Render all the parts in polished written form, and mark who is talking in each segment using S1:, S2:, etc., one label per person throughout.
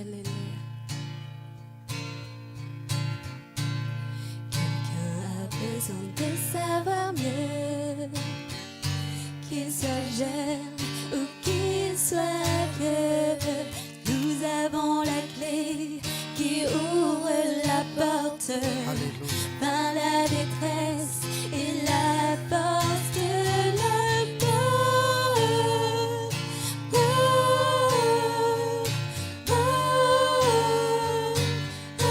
S1: Alléluia. Quelqu'un a besoin de savoir mieux, qu'il soit jeune ou qu'il soit vieux. Nous avons la clé qui ouvre la porte.
S2: Alléluia.
S1: Par la détresse et la force de l'amour. Oh, oh, oh,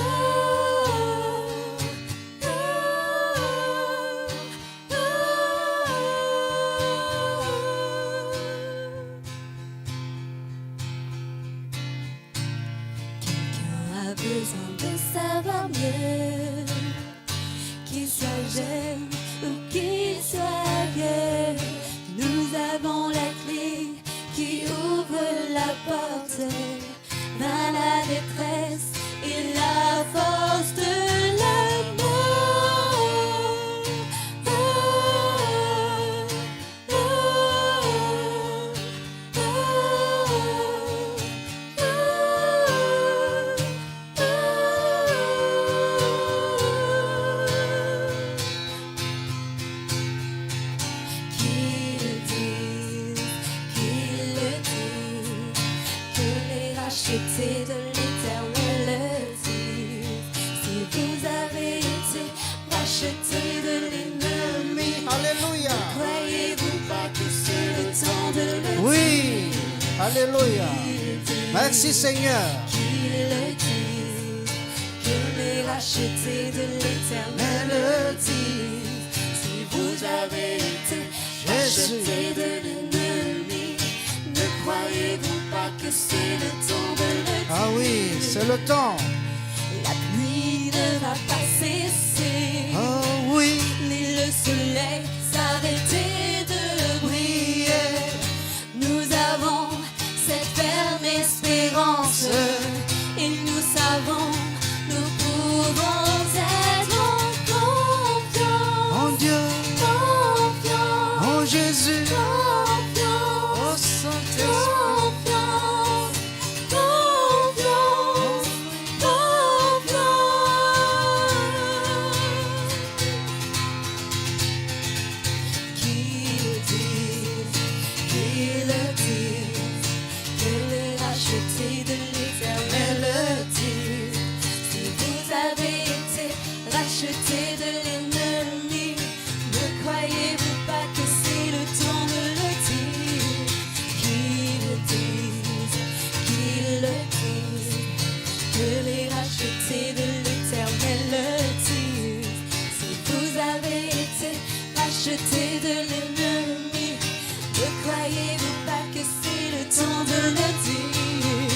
S1: Quelqu'un a besoin de savoir mieux, qu'il soit jeune ou qu'il soit vieux. Nous avons la clé qui ouvre la porte vers la détresse et la force de l'amour. Oh, oh, oh, Qu'il le dise, que les rachetés de l'Éternel le disent. Si vous avez été rachetés de l'ennemi,
S2: Alléluia.
S1: croyez-vous pas que c'est le temps de le
S2: Oui.
S1: dire?
S2: Alléluia.
S1: Qu'il le dise,
S2: Merci Seigneur.
S1: Qu'il le dise, que les rachetés de l'Éternel le disent. Si vous avez été rachetés de l'ennemi, ne croyez-vous pas que c'est le temps de le dire?
S2: Ah oui, c'est le temps.
S1: La pluie ne va pas cesser,
S2: Oh oui.
S1: ni le soleil s'arrêter de briller. Nous avons cette ferme espérance et nous savons, nous pouvons être confiants,
S2: En Dieu.
S1: confiants,
S2: En Jésus.
S1: confiants,
S2: Oh Saint-Esprit.
S1: confiance, confiance, confiance. Qu'il dise, que les rachetés de l'Éternel le disent. Si vous avez été rachetés de l'ennemi, ne croyez-vous pas que c'est le temps de le dire? Qu'il le dise, que les rachetés de l'Éternel le disent. Si vous avez été rachetés de l'ennemi, ne croyez-vous pas que c'est le temps de le dire?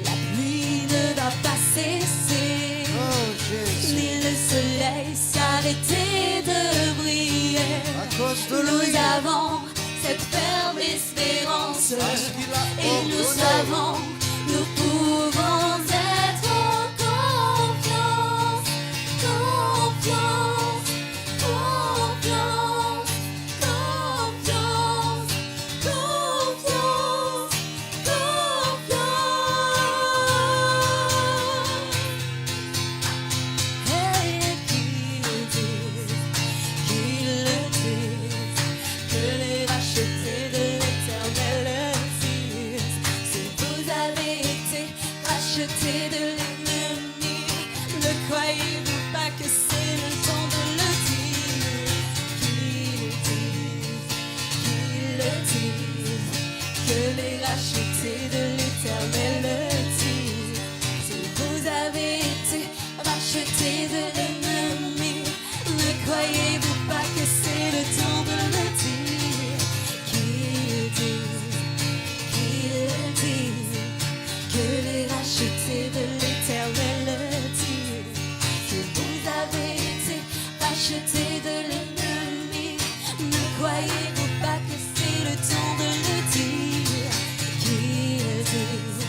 S1: La pluie ne va pas cesser,
S2: Oh Jésus.
S1: ni le soleil s'arrêter de briller.
S2: À cause de
S1: Nous
S2: lui.
S1: avons cette ferme espérance
S2: Parce qu'il a
S1: et nous
S2: ordonné.
S1: savons, nous pouvons être en confiance, confiance, confiance, confiance, confiance, confiance. Et qu'il le dise, que les rachetés de l'Éternel le disent. Si vous avez été rachetés de l'ennemi, ne croyez-vous pas que c'est le temps de le dire? Qu'il le dise, que les rachetés de l'Éternel le disent. Si vous avez été rachetés de l'ennemi, ne croyez-vous pas que c'est le temps de le dire? Qu'il dise, que les rachetés de l'Éternel le disent. Si vous avez été rachetés de l'ennemi, ne croyez-vous pas que c'est le temps de le dire? Qu'il dise,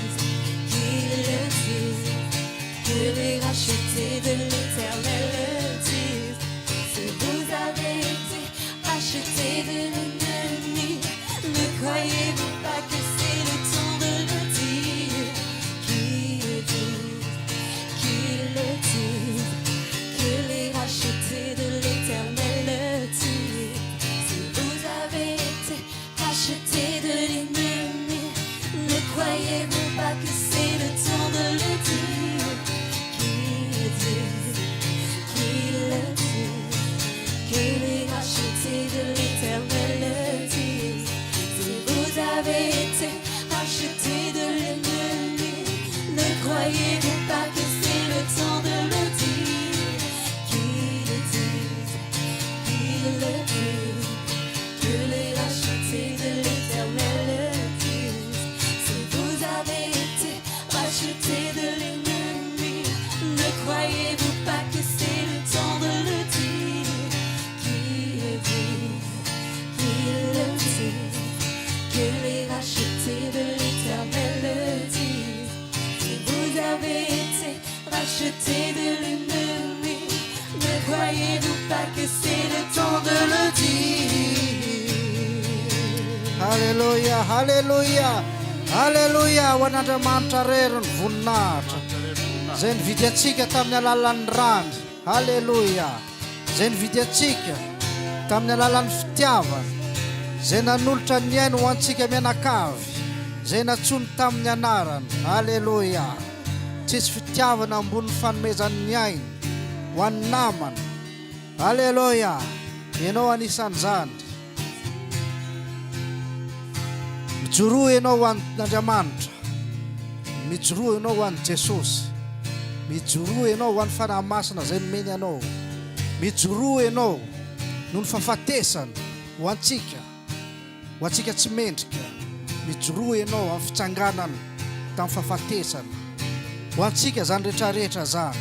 S1: croyez-vous pas que c'est le temps de le dire? Qu'il le dise, qu'il le dise, que les rachetés de l'Éternel le disent. Si vous avez été rachetés de l'ennemi, ne croyez-vous pas que c'est le temps de le dire? Qu'il le dise, qu'il le dise, que les rachetés de l'Éternel le disent. Si vous avez été rachetés de l'ennemi, ne croyez-vous pas que c'est le temps de le dire?
S2: Halleluja, halleluja, halleluja. Ho an'Andriamanitra rery ny voninahitra zay nividy atsika tamin'ny alalan'ny rano. Halleluja. Zay nividy atsika tamin'ny alalan'ny fitiavana, zay nanolotra ny ainy ho antsika mianakavy, zay natsony tamin'ny anarany. Halleluja. Tsisy fitiavana ambonin'ny fanomezan'ny ainy ho an'ny namana. Halleluja. Ianao anisan'izany. Mijoroa ianao ho an'Andriamanitra, mijoroa ianao ho an'i Jesosy, mijoroa ianao ho an'ny fanahy masina zay nomeny anao, mijoroa ianao noho ny fahafatesana ho antsika tsy mendrika, mijoroa ianao amin'ny fitsanganana tamin'ny fahafatesana ho antsika zany rehetrarehetra zany,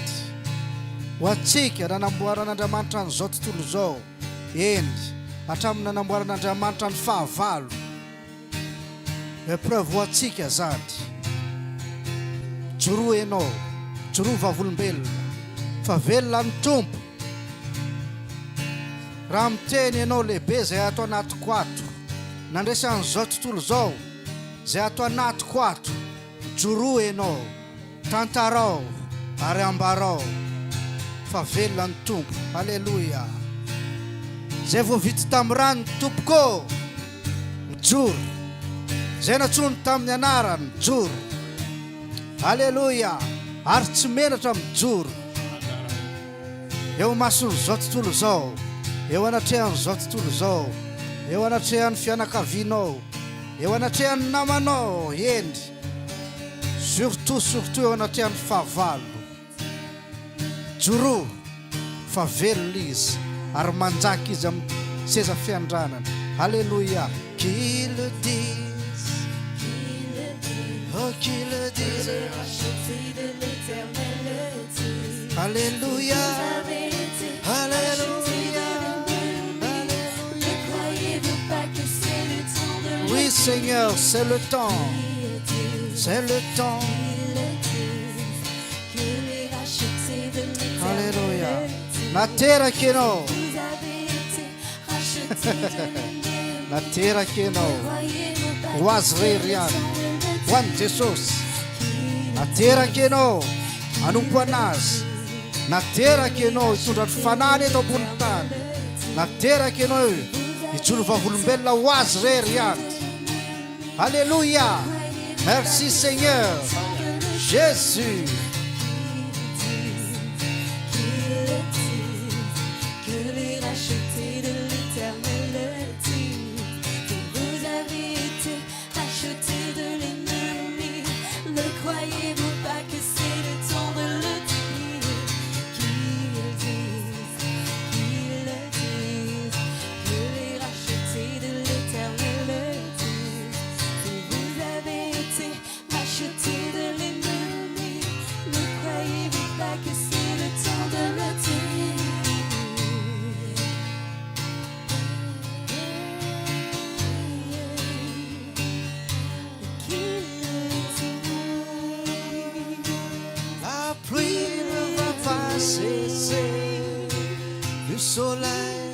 S2: ho antsika nanamboaran'Andriamanitra n'izao tontolo izao, eny hatramin'ny nanamboaran'Andriamanitra ny fahavalo. Epreuve ho antsika zany. Joroa ianao, joroa vavolombelona, fa velona ny tompo. Raha miteny ianao lehibe zay ato anatiko ato, nandresan'izao tontolo izao, zay ato anatiko ato, joroa ianao, tantarao ary ambarao fa velona ny tompo. Halleluja. Zay voavity tamin'ny rano ny tompoko, mijoro. Zay natsony tamin'ny anarany, mijoro. Halleluja. Ary tsy menatra mijoro. Eo mason'izao tontolo izao, eo anatrehan'izao tontolo izao, eo anatrehan'ny fianakavianao, eo anatrehan'ny namanao, eny. Surtout eo anatrehan'ny fahavalo. Joro fa velona izy ary manjaka izy amin'ny seza fiandranana. Halleluja. Qu'il le dise, oh qu'il le dise,
S1: Les rachetés de l'Éternel le disent.
S2: Alléluia,
S1: Vous avez été
S2: Alléluia,
S1: rachetés de l'ennemi. Ne croyez-vous pas que c'est le temps de le
S2: oui Seigneur, c'est le temps,
S1: dire?
S2: c'est le temps.
S1: Qu'ils le disent, que les rachetés de l'Éternel
S2: Alléluia.
S1: le disent.
S2: Na terra che no,
S1: Vous avez été rachetés de l'ennemi.
S2: na terra che no,
S1: Croyez-vous pas
S2: ho
S1: que
S2: azy
S1: c'est
S2: rery
S1: le
S2: ihany,
S1: temps de le
S2: ho an'i Jesosy. Na teraka ianao hanompo anazy, na teraka ianao hitondra ny fanany eto ambony tany, na teraka ianao hijoro vavolombelona ho azy rery ihany. Alléluia. Merci Seigneur Jésus.
S1: Que les rachetés de l'Éternel le disent. Que vous avez été rachetés de l'ennemi. Ne croyez-vous pas que c'est le temps de le dire? Qu'ils le disent, qu'ils le disent. Que les rachetés de l'Éternel le disent. Que vous avez été rachetés de l'ennemi. Ne croyez-vous pas que c'est le temps de le dire?
S2: La pluie ne va pas cesser, le soleil